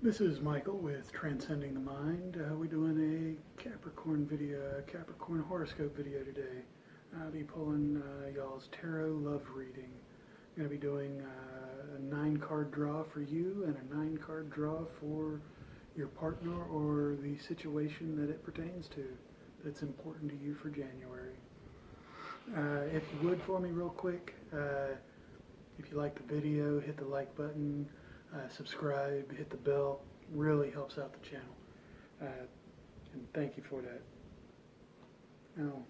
This is Michael with Transcending the Mind. We're doing a Capricorn video, a Capricorn horoscope video today. I'll be pulling y'all's tarot love reading. I'm going to be doing a 9-card draw for you and a 9-card draw for your partner or the situation that it pertains to that's important to you for January. If you would for me real quick, if you like the video, hit the like button. Subscribe, hit the bell, really helps out the channel, and thank you for that. Now,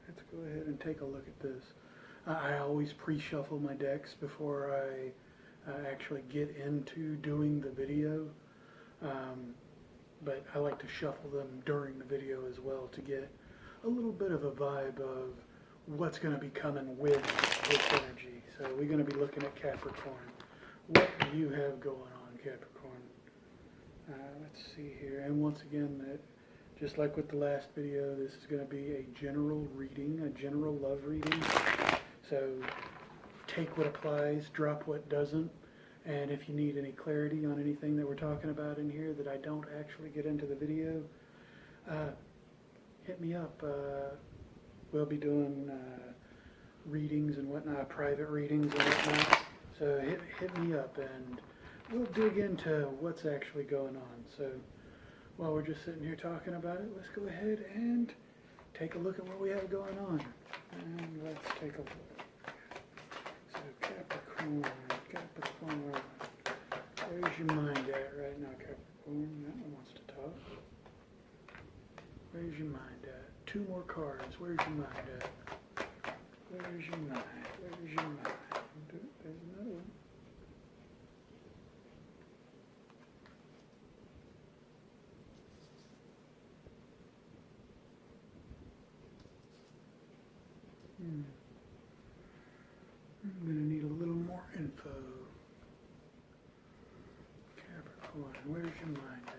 let's go ahead and take a look at this. I always pre-shuffle my decks before I actually get into doing the video, but I like to shuffle them during the video as well to get a little bit of a vibe of what's going to be coming with this energy. So we're going to be looking at Capricorn. What do you have going on, Capricorn? Let's see here. And once again, just like with the last video, this is going to be a general reading, a general love reading. So take what applies, drop what doesn't. And if you need any clarity on anything that we're talking about in here that I don't actually get into the video, hit me up. We'll be doing readings and whatnot, private readings and whatnot. So hit me up and we'll dig into what's actually going on. So while we're just sitting here talking about it, let's go ahead and take a look at what we have going on. And let's take a look. So Capricorn, where's your mind at right now, Capricorn? That one wants to talk. Where's your mind at? 2 more cards. Where's your mind at? Where's your mind? Where's your mind? There's another one. I'm going to need a little more info. Capricorn, where's your mind at?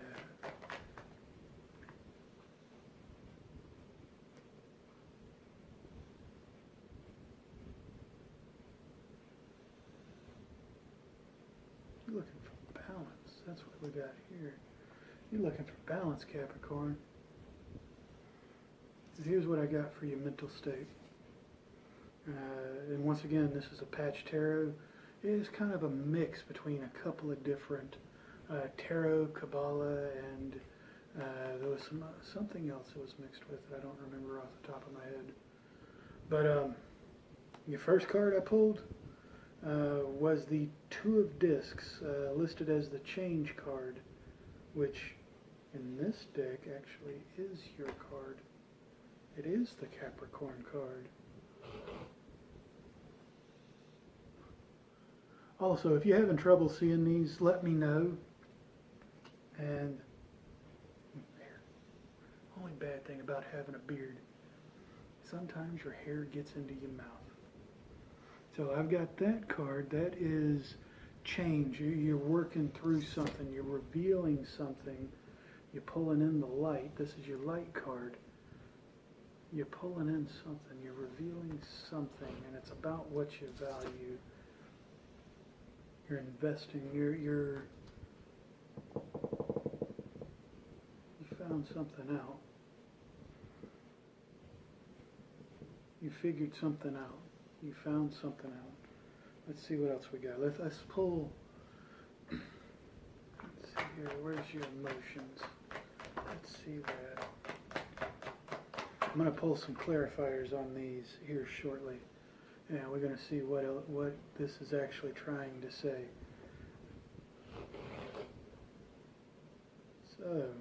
You're looking for balance. That's what we got here. You're looking for balance, Capricorn. Here's what I got for your mental state. And once again, this is a patch tarot. It is kind of a mix between a couple of different tarot, Kabbalah, and there was something else that was mixed with it. I don't remember off the top of my head. But your first card I pulled was the 2 of Discs, listed as the Change card, which in this deck actually is your card. It is the Capricorn card. Also, if you're having trouble seeing these, let me know. And only bad thing about having a beard, sometimes your hair gets into your mouth. So I've got that card. That is change. You're working through something. You're revealing something. You're pulling in the light. This is your light card. You're pulling in something. You're revealing something, and it's about what you value. You're investing. You found something out. You figured something out. You found something out. Let's see what else we got. Let's pull. Let's see here. Where's your emotions? Let's see that. I'm going to pull some clarifiers on these here shortly. And we're going to see what this is actually trying to say. So,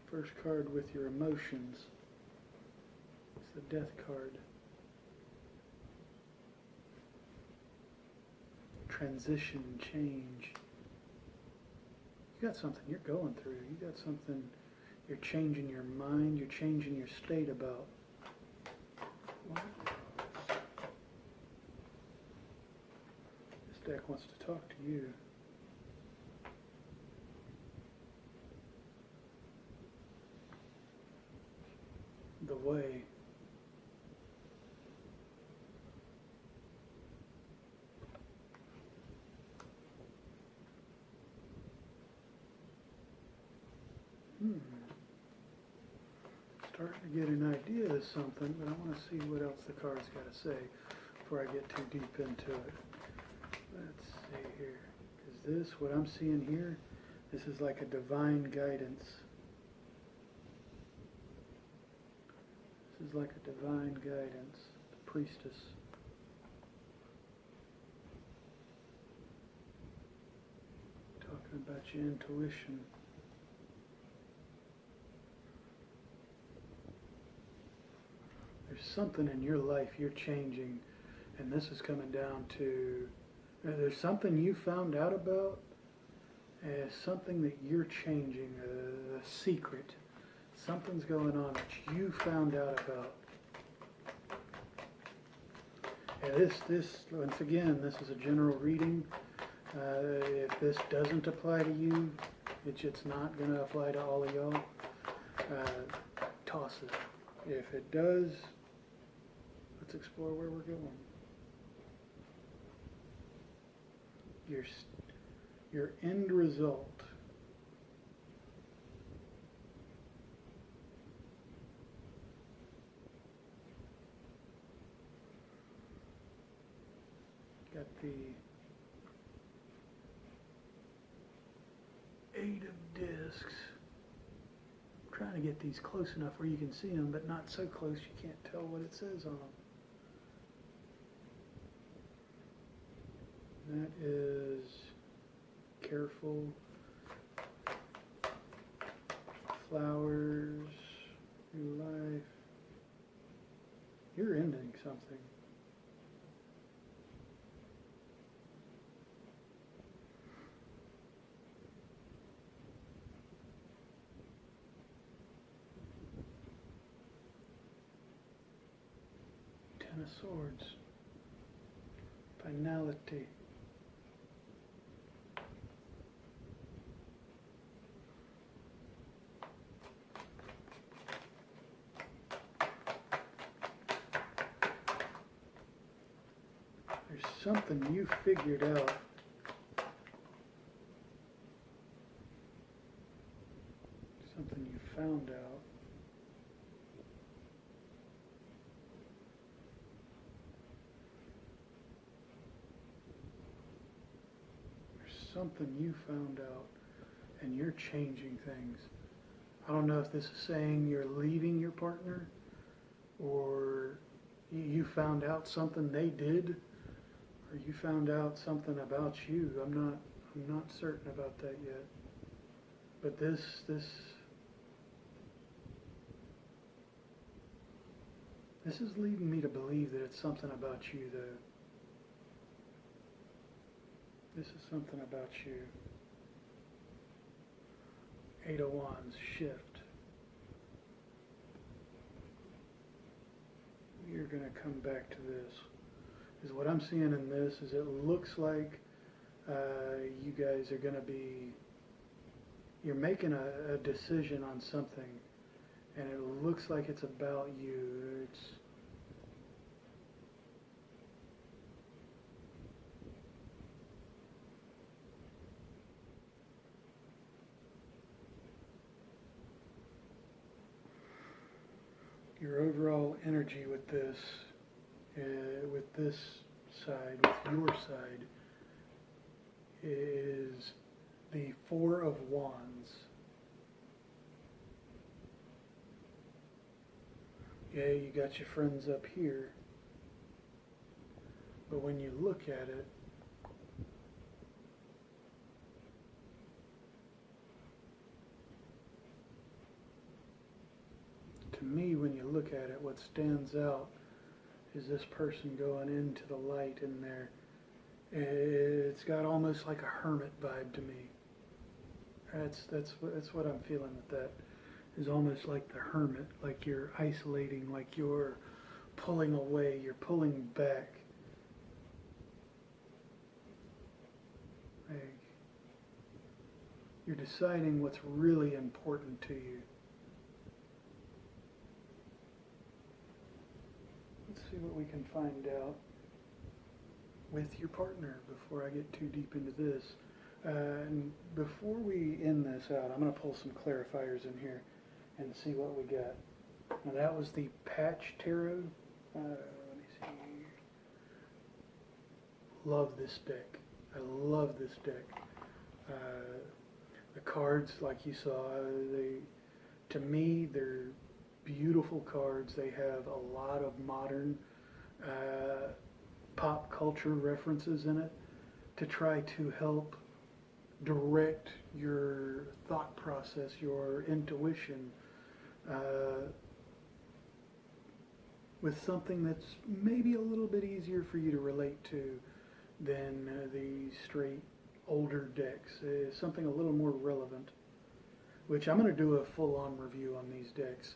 first card with your emotions. It's the Death card. Transition, change. You got something you're going through. You got something you're changing your mind. You're changing your state about. What? This deck wants to talk to you. The way. Starting to get an idea of something, but I want to see what else the card's got to say before I get too deep into it. Let's see here. Is this, what I'm seeing here, this is like a divine guidance. This is like a divine guidance, the priestess. Talking about your intuition. There's something in your life you're changing, and this is coming down to, there's something you found out about, something that you're changing, a secret. Something's going on that you found out about. And this, once again, this is a general reading. If this doesn't apply to you, it's not going to apply to all of y'all. Toss it. If it does, let's explore where we're going. Your end result. Got the Eight of Discs. I'm trying to get these close enough where you can see them, but not so close you can't tell what it says on them. That is careful, flowers, new life. You're ending something. Ten of Swords. Finality. There's something you figured out. Something you found out. Something you found out, and you're changing things. I don't know if this is saying you're leaving your partner, or you found out something they did, or you found out something about you. I'm not certain about that yet. But this is leading me to believe that it's something about you, though. This is something about you. Eight of Wands, shift. You're going to come back to this. Because what I'm seeing in this is it looks like you guys are going to be, you're making a decision on something, and it looks like it's about you. It's your overall energy with this side, with your side, is the Four of Wands. Yeah, you got your friends up here, but when you look at it, to me, when you look at it, what stands out is this person going into the light in there. It's got almost like a hermit vibe to me. That's what I'm feeling with that. Is almost like the hermit, like you're isolating, like you're pulling away, you're pulling back. Like you're deciding what's really important to you. Let's see what we can find out with your partner before I get too deep into this. And before we end this out, I'm going to pull some clarifiers in here and see what we got. Now that was the Patch Tarot. Let me see. Love this deck. I love this deck. The cards, like you saw, to me, they're beautiful cards. They have a lot of modern pop culture references in it to try to help direct your thought process, your intuition, with something that's maybe a little bit easier for you to relate to than the straight older decks. Something a little more relevant, which I'm going to do a full-on review on these decks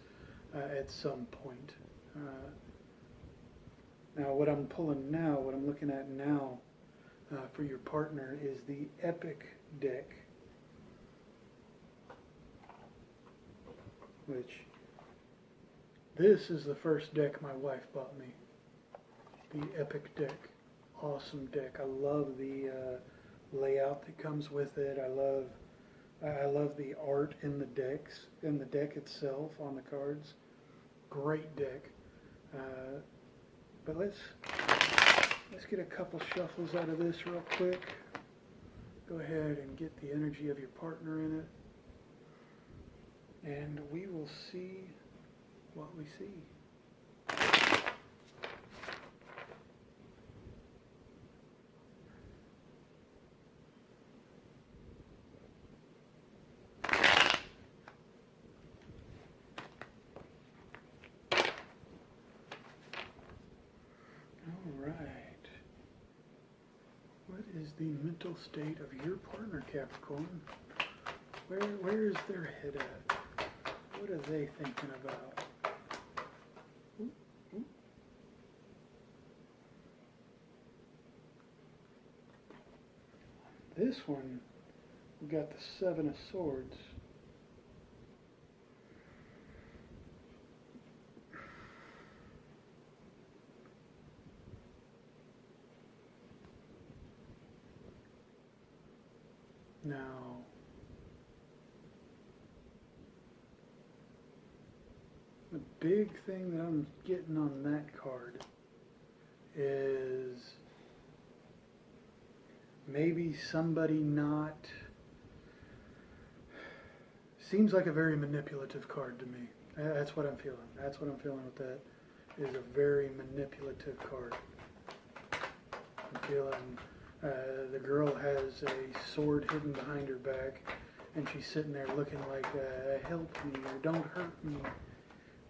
at some point. Now what I'm pulling now, what I'm looking at now for your partner is the Epic deck, which this is the first deck my wife bought me. The Epic deck. Awesome deck. I love the layout that comes with it. I love the art in the decks, in the deck itself on the cards. Great deck. But let's get a couple shuffles out of this real quick. Go ahead and get the energy of your partner in it, and we will see what we see. Is the mental state of your partner, Capricorn? Where is their head at? What are they thinking about? Ooh, ooh. This one, we got the Seven of Swords. Now, the big thing that I'm getting on that card is maybe somebody not, seems like a very manipulative card to me. That's what I'm feeling. That's what I'm feeling with that, is a very manipulative card. I'm feeling the girl has a sword hidden behind her back, and she's sitting there looking like, help me or don't hurt me,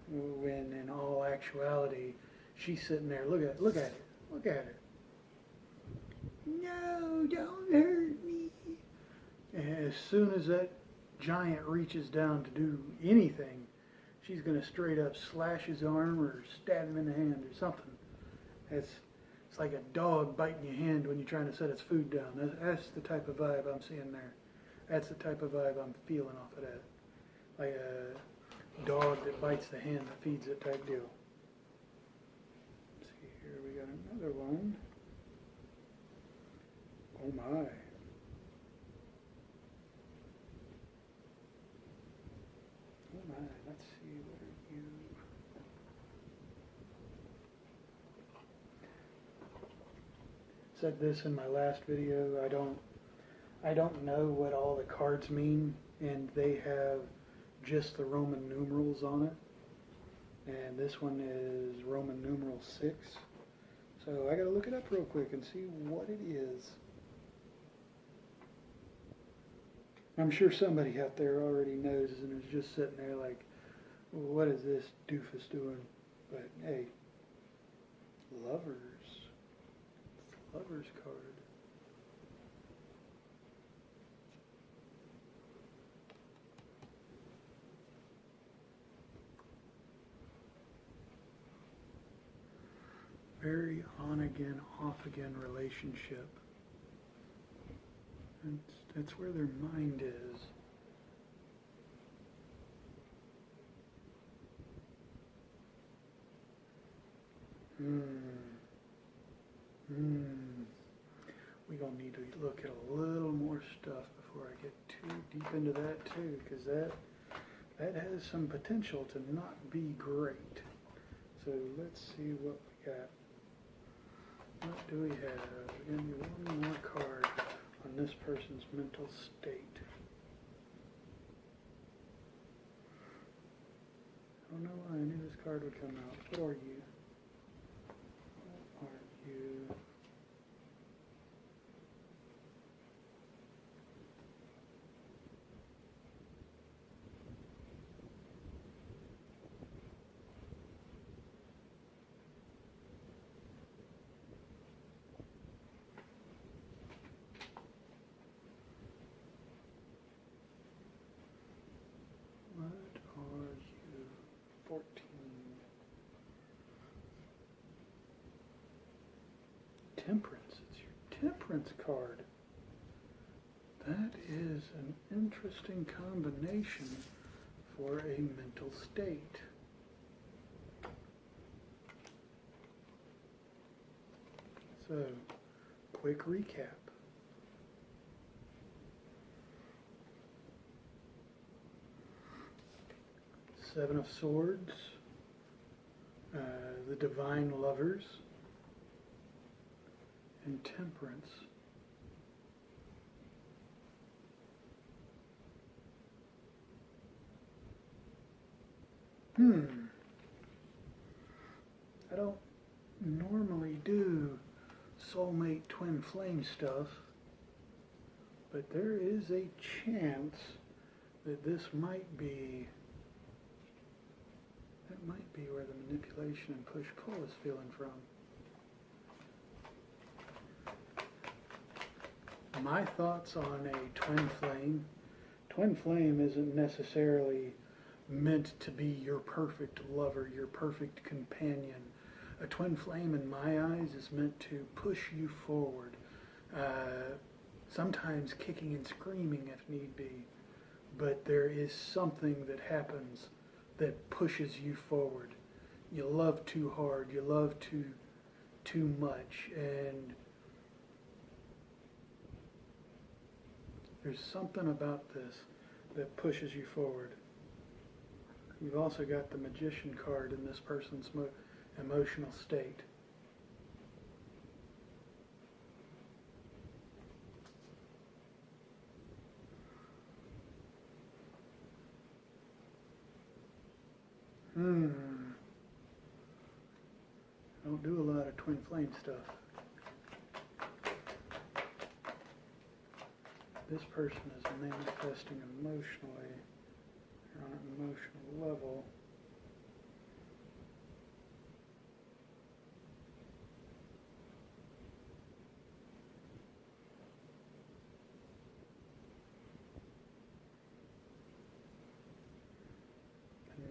when in all actuality, she's sitting there, look at it. No, don't hurt me. And as soon as that giant reaches down to do anything, she's going to straight up slash his arm or stab him in the hand or something. It's like a dog biting your hand when you're trying to set its food down. That's the type of vibe I'm seeing there. That's the type of vibe I'm feeling off of that. Like a dog that bites the hand that feeds it type deal. Let's see here, we got another one. Oh my. Oh my, let's see, what are you? Said this in my last video, I don't know what all the cards mean, and they have just the Roman numerals on it. And this one is Roman numeral 6. So I gotta look it up real quick and see what it is. I'm sure somebody out there already knows and is just sitting there like, what is this doofus doing? But hey, Lovers card. Very on again, off again relationship. That's where their mind is. We're going to need to look at a little more stuff before I get too deep into that too, because that has some potential to not be great. So let's see what we got. What do we have? We're going to get one more card on this person's mental state. I don't know why I knew this card would come out. What are you? What are you? What are you? 14. Temperance. It's your Temperance card. That is an interesting combination for a mental state. So, quick recap. Seven of Swords, the Divine Lovers, and Temperance. I don't normally do soulmate twin flame stuff, but there is a chance that this might be where the manipulation and push-pull is feeling from. My thoughts on a twin flame isn't necessarily meant to be your perfect lover, your perfect companion. A twin flame in my eyes is meant to push you forward, sometimes kicking and screaming if need be, but there is something that happens that pushes you forward. You love too hard, you love too much, and there's something about this that pushes you forward. You've also got the Magician card in this person's emotional state. I don't do a lot of twin flame stuff. This person is manifesting emotionally, or on an emotional level.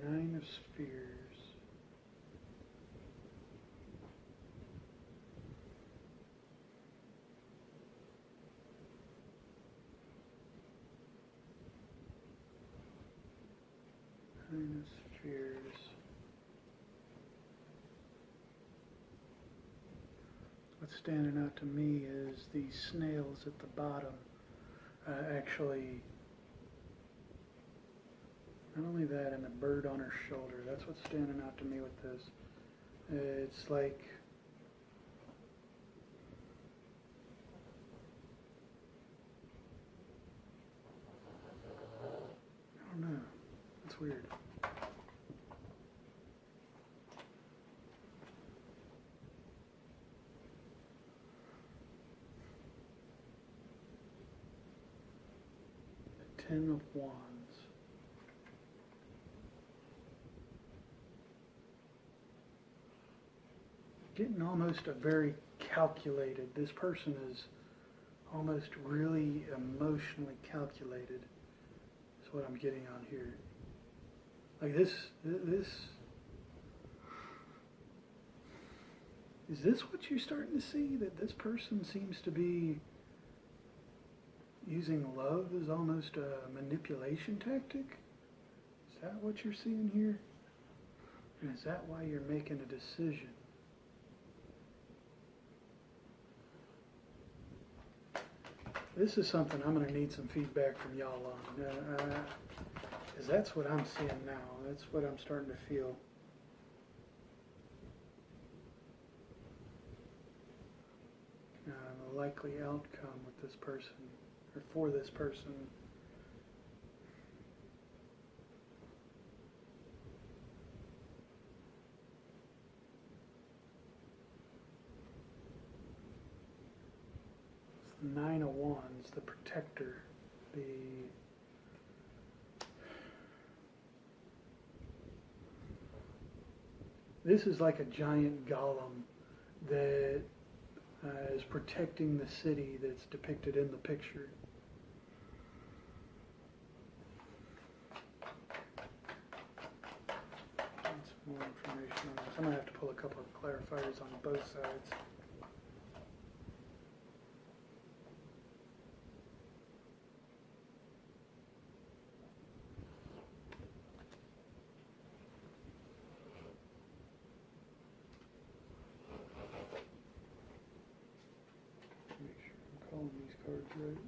The Nine of Spears. Nine of Spears. What's standing out to me is the snails at the bottom. Actually, not only that, and a bird on her shoulder. That's what's standing out to me with this. It's like I don't know. It's weird. The Ten of Wands. Getting almost a very calculated. This person is almost really emotionally calculated. Is what I'm getting on here. Like this, is this what you're starting to see? That this person seems to be using love as almost a manipulation tactic? Is that what you're seeing here? And is that why you're making a decision? This is something I'm going to need some feedback from y'all on. Because that's what I'm seeing now. That's what I'm starting to feel. A likely outcome with this person, or for this person. It's the Nine of Wands, the protector, This is like a giant golem that is protecting the city that's depicted in the picture. Need some more information on this. I'm going to have to pull a couple of clarifiers on both sides. Make sure I'm calling these cards right.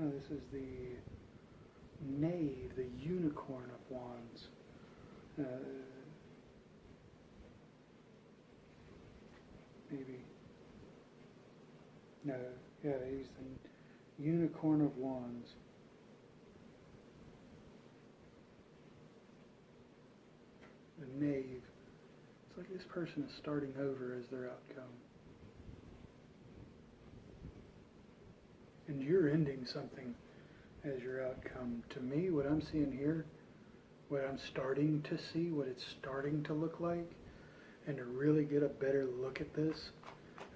Oh, this is the Knave, the Unicorn of Wands. Maybe. No, yeah, he's the Unicorn of Wands. The Knave. It's like this person is starting over as their outcome. And you're ending something as your outcome. To me, what I'm seeing here, what I'm starting to see, what it's starting to look like, and to really get a better look at this,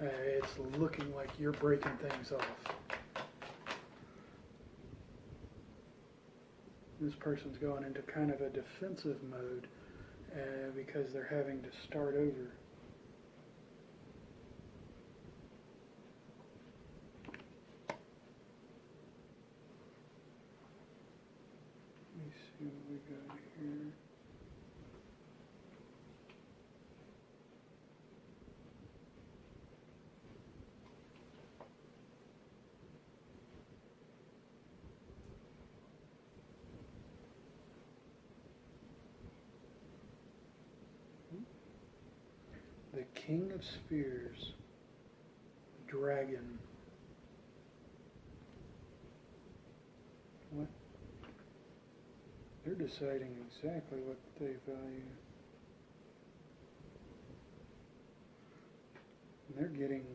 it's looking like you're breaking things off. This person's going into kind of a defensive mode because they're having to start over. Let me see what we got here. The King of Spheres, Dragon. What? They're deciding exactly what they value. And they're getting,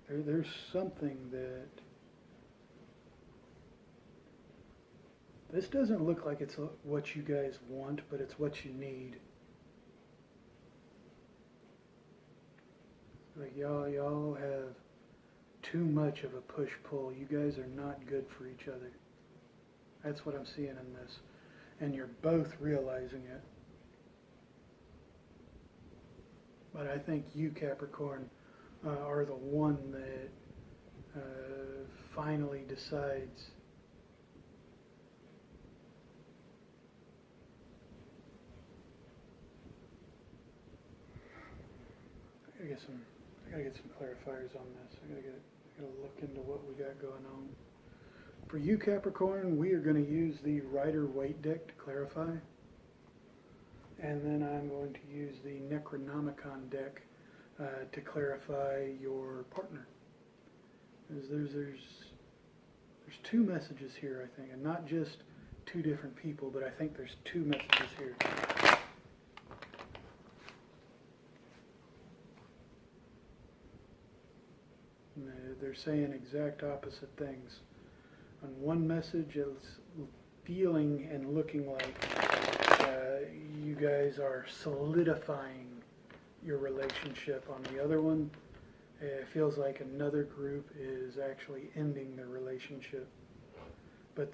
there's something that, this doesn't look like it's what you guys want, but it's what you need. Like y'all have too much of a push-pull. You guys are not good for each other. That's what I'm seeing in this. And you're both realizing it. But I think you, Capricorn, are the one that finally decides I gotta get some clarifiers on this. I gotta look into what we got going on. For you, Capricorn, we are going to use the Rider-Waite deck to clarify. And then I'm going to use the Necronomicon deck to clarify your partner. There's two messages here, I think, and not just two different people, but I think there's two messages here. They're saying exact opposite things. On one message, it's feeling and looking like you guys are solidifying your relationship. On the other one, it feels like another group is actually ending their relationship. But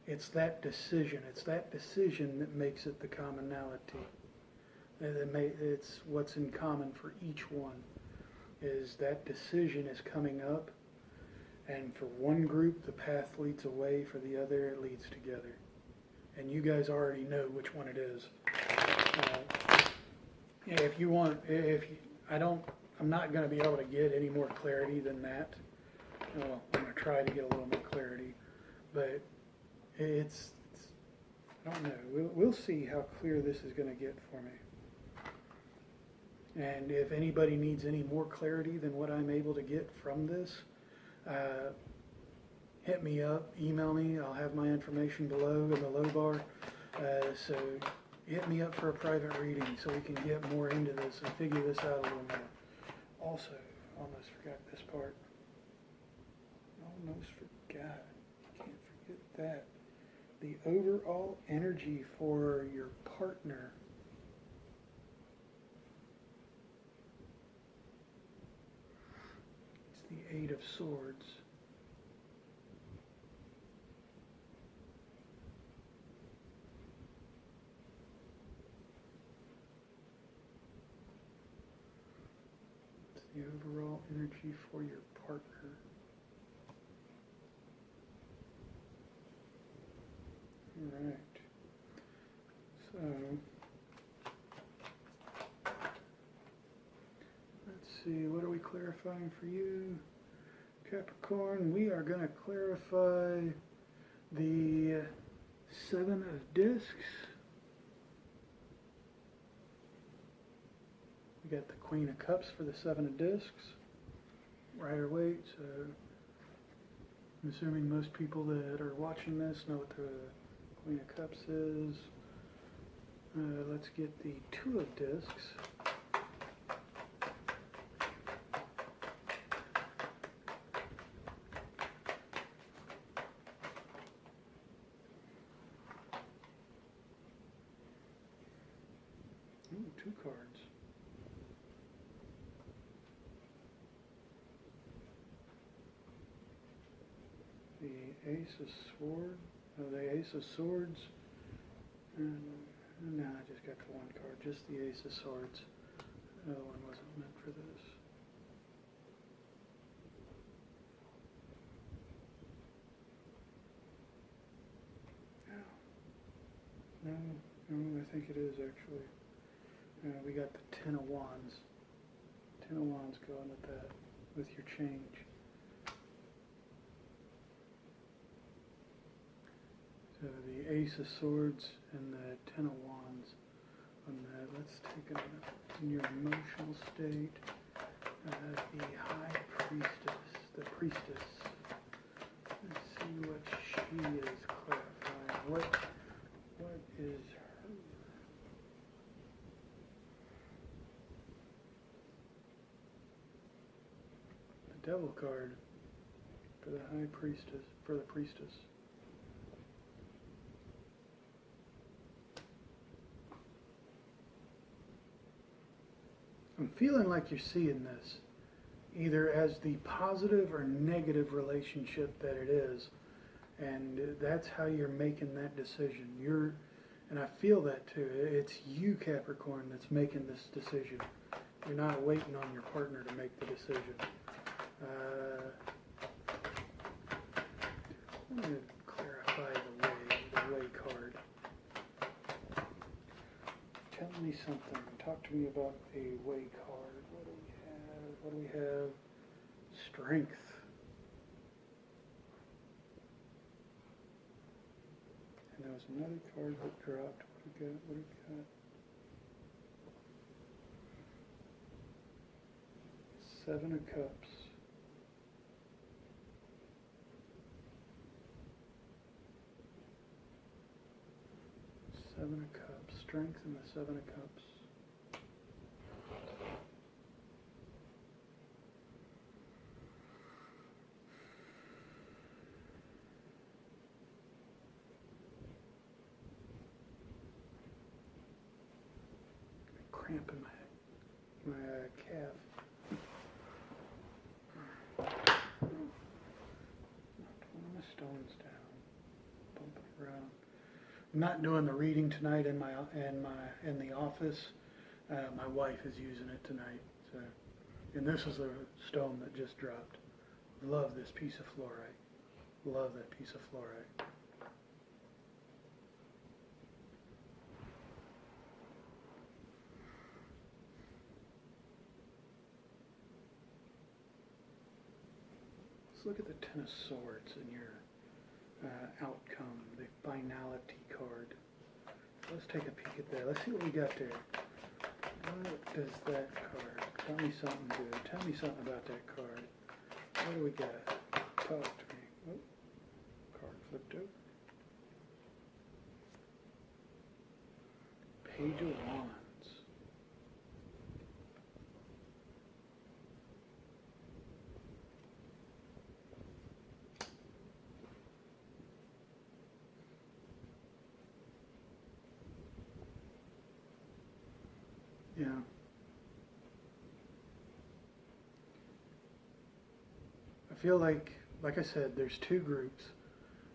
it's that decision. It's that decision that makes it the commonality. It's what's in common for each one, is that decision is coming up, and for one group the path leads away, for the other it leads together. And you guys already know which one it is. If you want, I'm not going to be able to get any more clarity than that. Well, I'm going to try to get a little more clarity, but I don't know. We'll see how clear this is going to get for me. And if anybody needs any more clarity than what I'm able to get from this, hit me up, email me. I'll have my information below in the low bar. So hit me up for a private reading so we can get more into this and figure this out a little more. Also, almost forgot this part. Almost forgot. Can't forget that. The overall energy for your partner. It's the Eight of Swords. It's the overall energy for your partner. All right. So let's see, what are we clarifying for you, Capricorn? We are going to clarify the Seven of Discs. We got the Queen of Cups for the Seven of Discs. Rider Waite. So I'm assuming most people that are watching this know what the Queen of Cups is. Let's get the Two of Discs. Ooh, two cards. The Ace of Swords. The Ace of Swords. No, I just got the one card. Just the Ace of Swords. The other one wasn't meant for this. No, I think it is actually. We got the Ten of Wands. Ten of Wands going with that, with your change. So the Ace of Swords and the Ten of Wands on that. Let's take a look in your emotional state. The High Priestess, the Priestess. Let's see what she is clarifying. What is her? The Devil card for the High Priestess, for the Priestess. I'm feeling like you're seeing this either as the positive or negative relationship that it is, and that's how you're making that decision. And I feel that too. It's you, Capricorn, that's making this decision. You're not waiting on your partner to make the decision. I'm going to clarify the way card. Tell me something. Talk to me about a way card. What do we have? Strength. And there was another card that dropped. What do we got? Seven of Cups. Seven of Cups. Strength and the Seven of Cups. Cramp in my calf. Knocked one of my stones down. Bumping around. I'm not doing the reading tonight in the office. My wife is using it tonight. So, and this is a stone that just dropped. Love this piece of fluorite. Love that piece of fluorite. Let's look at the Ten of Swords in your outcome, the finality card. Let's take a peek at that. Let's see what we got there. What does that card? Tell me something good. Tell me something about that card. What do we got? Talk to me. Oh, card flipped over. Page of Wands. Yeah. I feel like I said, there's two groups.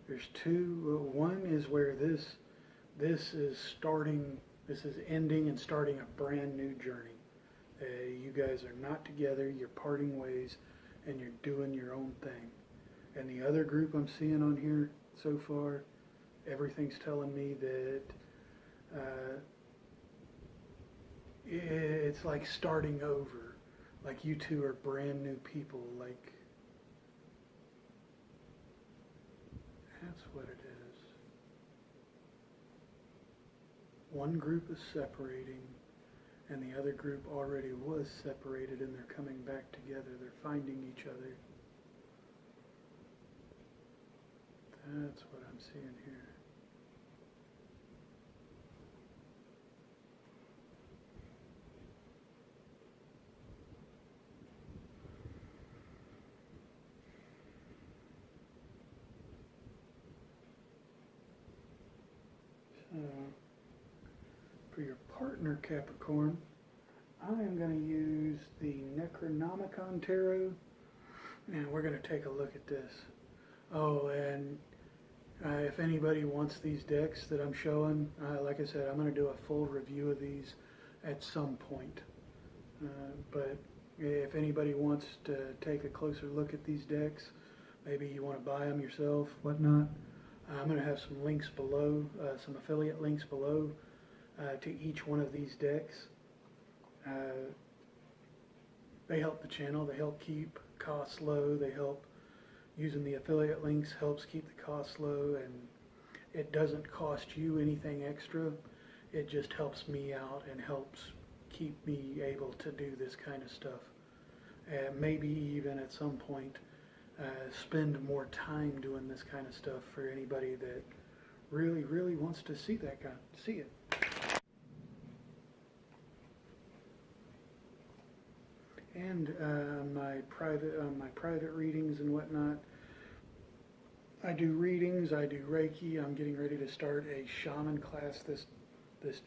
There's two. One is where this is starting. This is ending and starting a brand new journey. You guys are not together. You're parting ways, and you're doing your own thing. And the other group I'm seeing on here so far, everything's telling me that it's like starting over. Like you two are brand new people. Like that's what it is. One group is separating, and the other group already was separated, and they're coming back together. They're finding each other. That's what I'm seeing here. For your partner, Capricorn, I am going to use the Necronomicon Tarot, and we're going to take a look at this. Oh, and if anybody wants these decks that I'm showing, like I said, I'm going to do a full review of these at some point. But if anybody wants to take a closer look at these decks, maybe you want to buy them yourself, whatnot, I'm going to have some links below, some affiliate links below to each one of these decks. They help the channel, they help keep costs low, they help, using the affiliate links helps keep the costs low, and it doesn't cost you anything extra. It just helps me out and helps keep me able to do this kind of stuff. Maybe even at some point spend more time doing this kind of stuff for anybody that really wants to see it. And my private readings and whatnot. I do readings. I do Reiki. I'm getting ready to start a shaman class this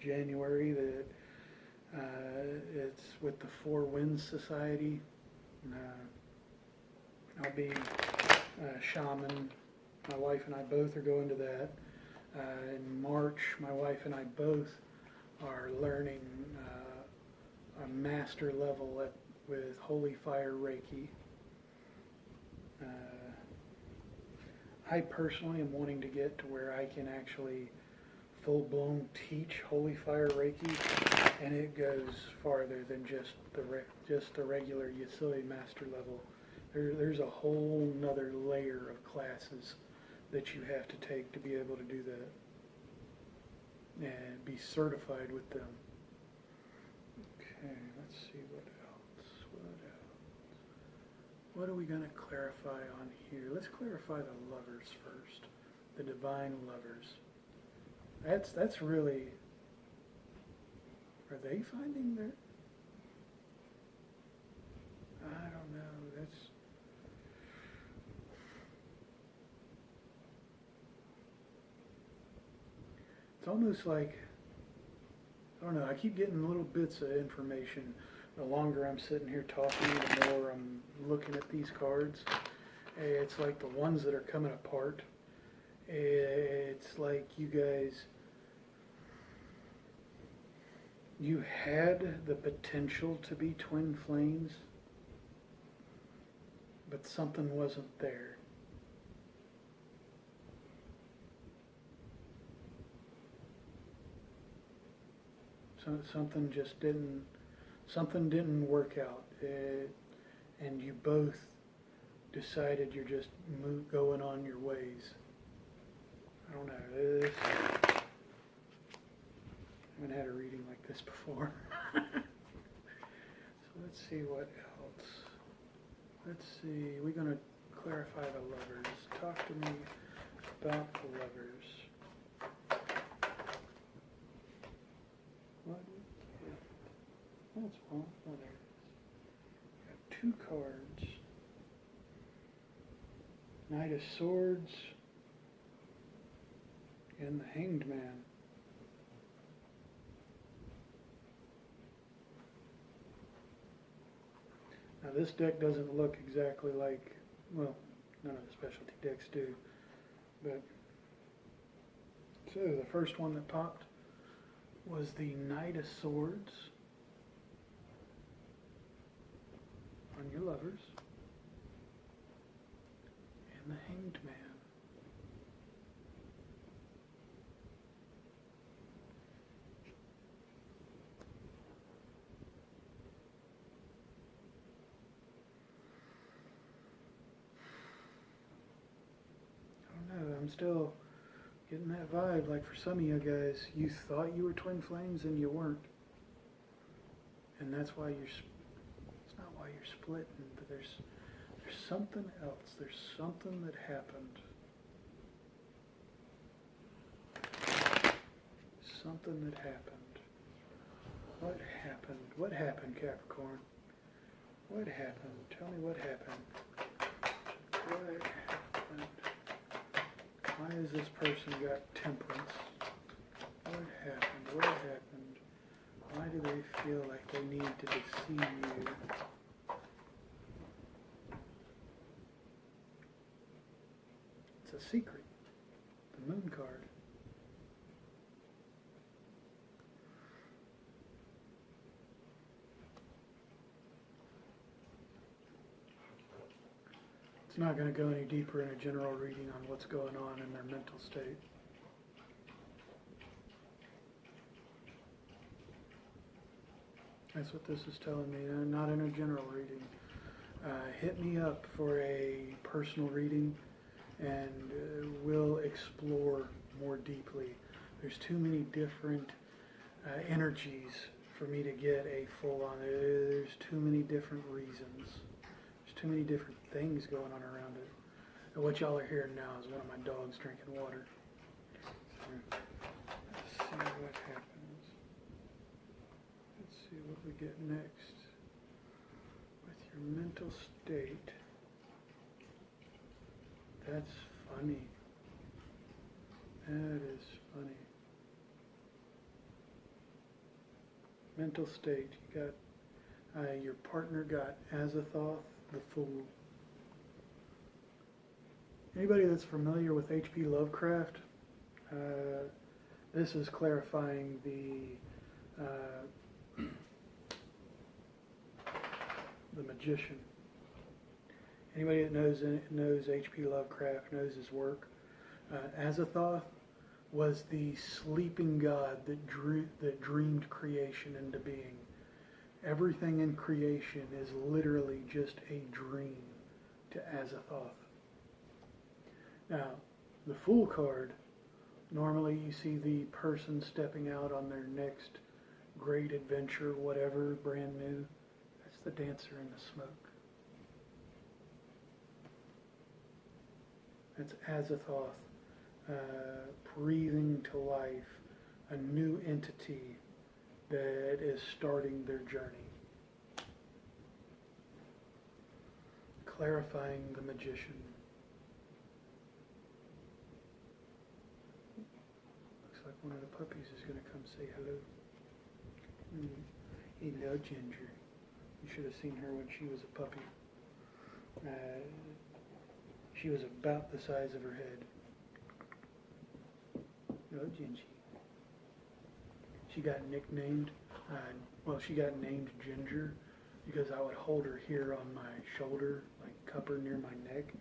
January. That it's with the Four Winds Society. I'll be a shaman. My wife and I both are going to that. In March, my wife and I both are learning a master level with Holy Fire Reiki. I personally am wanting to get to where I can actually full-blown teach Holy Fire Reiki, and it goes farther than just the regular Utility Master level. There's a whole nother layer of classes that you have to take to be able to do that and be certified with them. Okay, let's see what else. What are we going to clarify on here? Let's clarify the lovers first. The divine lovers. That's really, are they finding their, I don't know, it's almost like, I don't know, I keep getting little bits of information. The longer I'm sitting here talking, the more I'm looking at these cards. It's like the ones that are coming apart. It's like you guys, You had the potential to be twin flames, but something wasn't there. So something just didn't work out. And you both decided you're just going on your ways. I don't know. I haven't had a reading like this before. So let's see what else. Let's see. We're going to clarify the lovers. Talk to me about the lovers. What is it? That's one. Oh, there it is. Got 2 cards. Knight of Swords and the Hanged Man. Now this deck doesn't look exactly like, well, none of the specialty decks do, but so the first one that popped was the Knight of Swords on your lovers and the Hanged Man. I'm still getting that vibe, like for some of you guys, you thought you were twin flames and you weren't. And that's why it's not why you're splitting, but there's something else. There's something that happened. Something that happened. What happened? What happened, Capricorn? What happened? Tell me what happened. What happened? Why has this person got temperance? What happened? What happened? Why do they feel like they need to deceive you? It's a secret. The Moon card. It's not going to go any deeper in a general reading on what's going on in their mental state. That's what this is telling me, not in a general reading. Hit me up for a personal reading and we'll explore more deeply. There's too many different energies for me to get a full-on. There's too many different reasons. There's too many different things going on around it. And what y'all are hearing now is one of my dogs drinking water. So, let's see what happens. Let's see what we get next. With your mental state. That's funny. That is funny. Mental state. You got your partner got Azathoth, the Fool. Anybody that's familiar with H.P. Lovecraft, this is clarifying the magician. Anybody that knows H.P. Lovecraft knows his work. Azathoth was the sleeping god that dreamed creation into being. Everything in creation is literally just a dream to Azathoth. Now, the Fool card, normally you see the person stepping out on their next great adventure, whatever, brand new. That's the dancer in the smoke. That's Azathoth breathing to life a new entity that is starting their journey. Clarifying the magician. Looks like one of the puppies is going to come say hello. Hello, Ginger. You should have seen her when she was a puppy. She was about the size of her head. Hello, Gingy. She got nicknamed Well, she got named Ginger because I would hold her here on my shoulder, like cup her near my neck,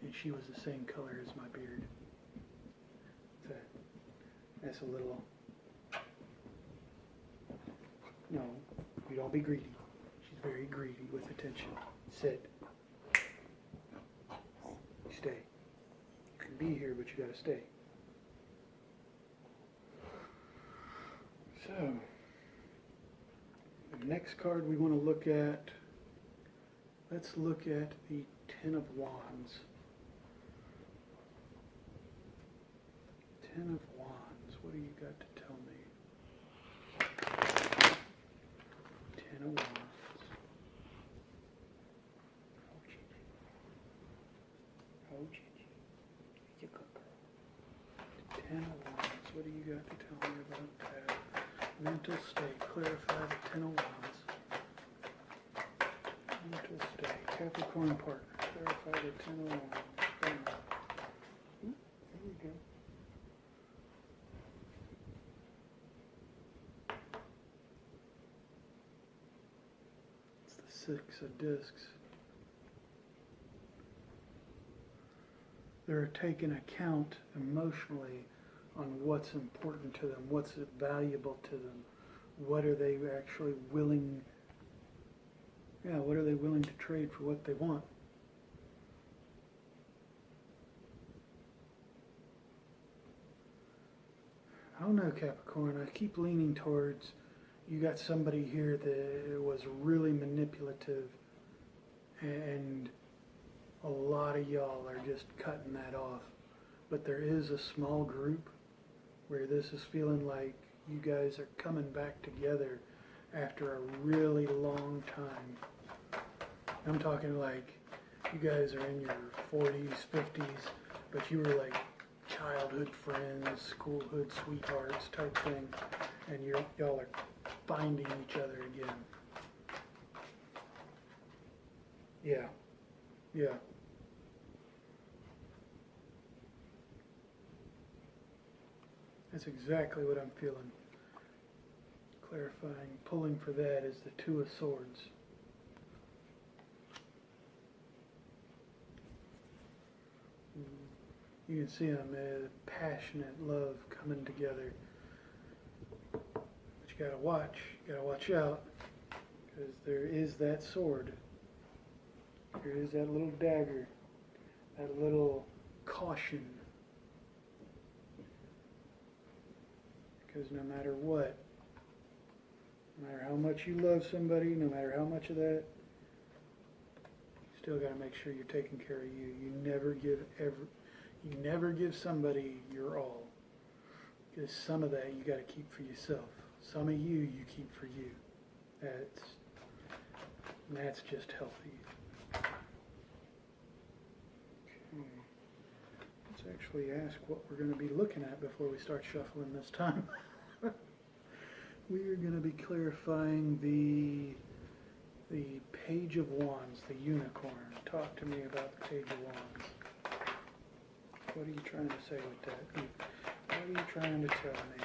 and she was the same color as my beard. So that's a little. No, you don't be greedy. She's very greedy with attention. Sit. Stay. You can be here, but you gotta stay. So, the next card we want to look at, let's look at the Ten of Wands. Ten of Wands, what do you got to tell me? Ten of Wands. Oh, Gigi. Oh, Gigi. You go, girl. Ten of Wands, what do you got to tell me about that? Mental state, clarify the Ten of Wands. Mental state, Capricorn partner, clarify the Ten of Wands. There we go. It's the Six of Discs. They're taking account emotionally on what's important to them, what's valuable to them, what are they actually willing, what are they willing to trade for what they want. I don't know, Capricorn, I keep leaning towards you got somebody here that was really manipulative, and a lot of y'all are just cutting that off. But there is a small group where this is feeling like you guys are coming back together after a really long time. I'm talking like you guys are in your 40s, 50s, but you were like childhood friends, schoolhood sweethearts type thing, and y'all are finding each other again. Yeah. That's exactly what I'm feeling. Clarifying, pulling for that is the Two of Swords. You can see them as passionate love coming together. But you gotta watch out, because there is that sword. There is that little dagger, that little caution. Because no matter what, no matter how much you love somebody, no matter how much of that, you still got to make sure you're taking care of you. You never give somebody your all. Because some of that you got to keep for yourself. Some of you keep for you. That's just healthy. Okay. Let's actually ask what we're going to be looking at before we start shuffling this time. We are going to be clarifying the Page of Wands, the unicorn. Talk to me about the Page of Wands. What are you trying to say with that? What are you trying to tell me?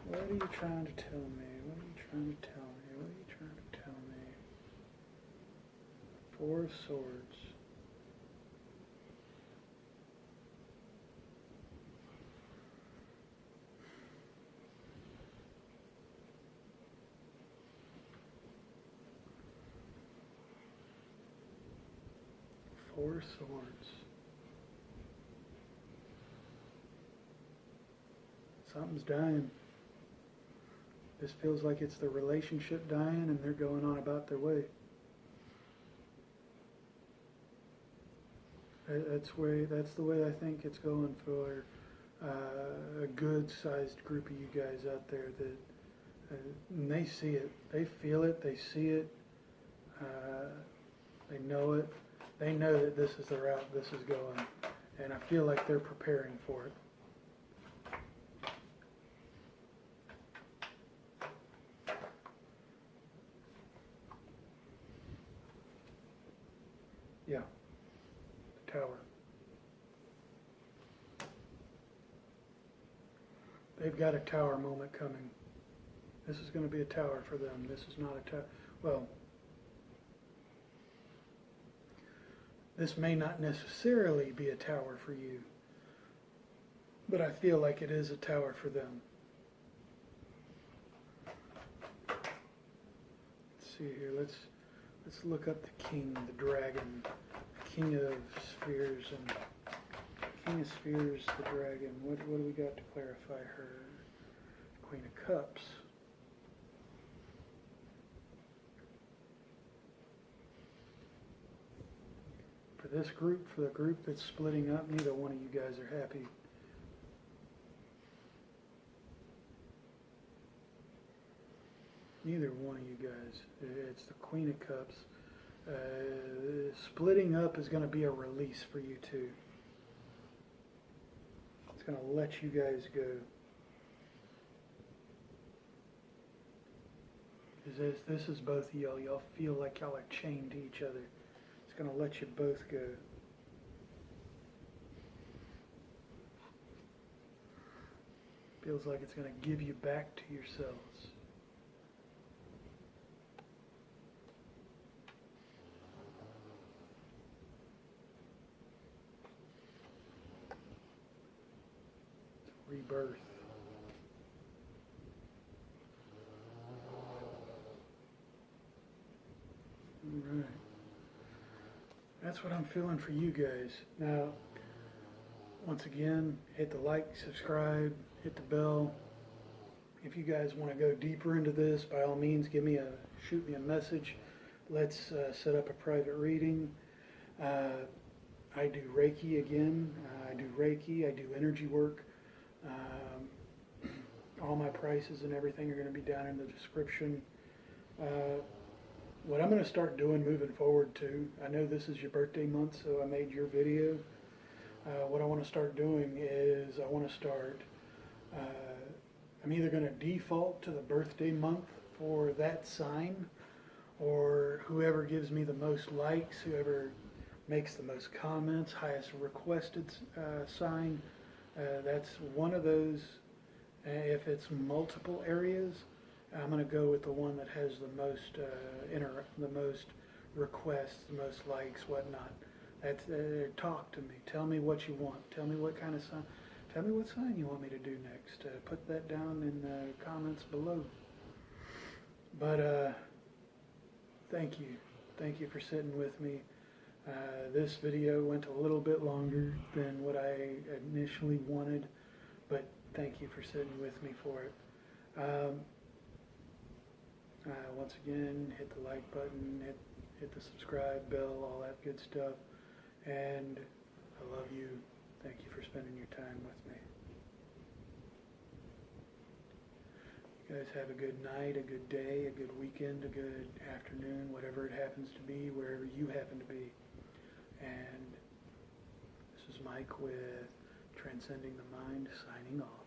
What are you trying to tell me? What are you trying to tell me? What are you trying to tell me? Four of Swords. Four Swords. Something's dying. This feels like it's the relationship dying and they're going on about their way. That's the way I think it's going for a good-sized group of you guys out there that and they see it, they feel it, they see it, they know it. They know that this is the route this is going, and I feel like they're preparing for it. Yeah, the Tower. They've got a tower moment coming. This is going to be a tower for them. This is not a tower. Well, this may not necessarily be a tower for you, but I feel like it is a tower for them. Let's see here. Let's look up the king, the dragon, king of spheres, and king of spheres, the dragon. What do we got to clarify her? Queen of Cups. For this group, for the group that's splitting up, neither one of you guys are happy. Neither one of you guys. It's the Queen of Cups. Splitting up is going to be a release for you two. It's going to let you guys go. This is both of y'all. Y'all feel like y'all are chained to each other. It's going to let you both go. Feels like it's going to give you back to yourselves. Rebirth. All right. That's what I'm feeling for you guys. Now, once again, hit the like, subscribe, hit the bell. If you guys want to go deeper into this, by all means, shoot me a message. Let's set up a private reading. I do Reiki again. I do Reiki. I do energy work. All my prices and everything are going to be down in the description. What I'm going to start doing moving forward too, I know this is your birthday month, so I made your video. What I want to start doing is I'm either going to default to the birthday month for that sign, or whoever gives me the most likes, whoever makes the most comments, highest requested sign, that's one of those. If it's multiple areas, I'm going to go with the one that has the most the most requests, the most likes, whatnot. That's talk to me. Tell me what you want. Tell me what kind of sign. Tell me what sign you want me to do next. Put that down in the comments below. But thank you. Thank you for sitting with me. This video went a little bit longer than what I initially wanted, but thank you for sitting with me for it. Once again, hit the like button, hit the subscribe bell, all that good stuff. And I love you. Thank you for spending your time with me. You guys have a good night, a good day, a good weekend, a good afternoon, whatever it happens to be, wherever you happen to be. And this is Mike with Transcending the Mind, signing off.